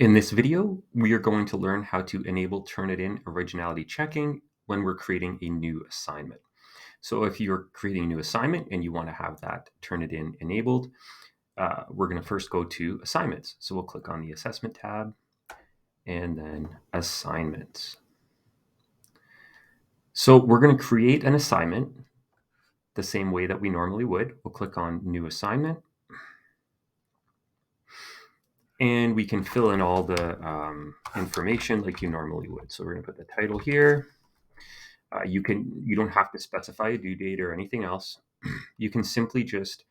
In this video, we are going to learn how to enable Turnitin Originality Checking when we're creating a new assignment. So if you're creating a new assignment and you want to have that Turnitin enabled, we're going to first go to Assignments. So we'll click on the Assessment tab and then Assignments. So we're going to create an assignment the same way that we normally would. We'll click on New Assignment. And we can fill in all the information like you normally would. So we're going to put the title here. You don't have to specify a due date or anything else. You can simply just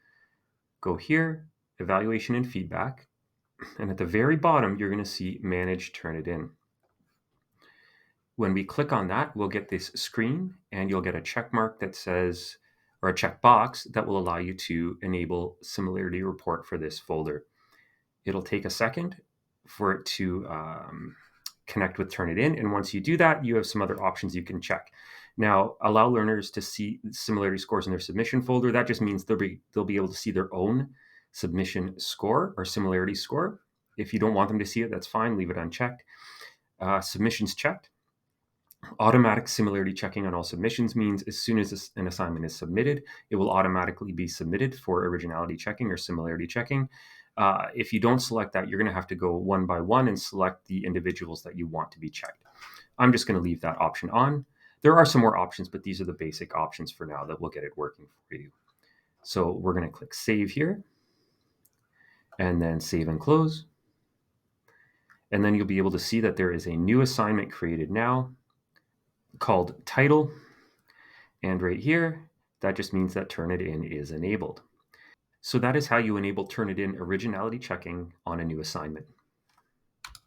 go here, evaluation and feedback, and at the very bottom, you're going to see manage Turnitin. When we click on that, we'll get this screen and you'll get a check mark that says, or a checkbox that will allow you to enable similarity report for this folder. It'll take a second for it to connect with Turnitin. And once you do that, you have some other options you can check. Now, allow learners to see similarity scores in their submission folder. That just means they'll be able to see their own submission score or similarity score. If you don't want them to see it, that's fine. Leave it unchecked. Submissions checked. Automatic similarity checking on all submissions means as soon as an assignment is submitted, it will automatically be submitted for originality checking or similarity checking. If you don't select that, you're going to have to go one by one and select the individuals that you want to be checked. I'm just going to leave that option on. There are some more options, but these are the basic options for now that will get it working for you. So we're going to click Save here, and then Save and Close. And then you'll be able to see that there is a new assignment created now called Title. And right here, that just means that Turnitin is enabled. So that is how you enable Turnitin Originality Checking on a new assignment.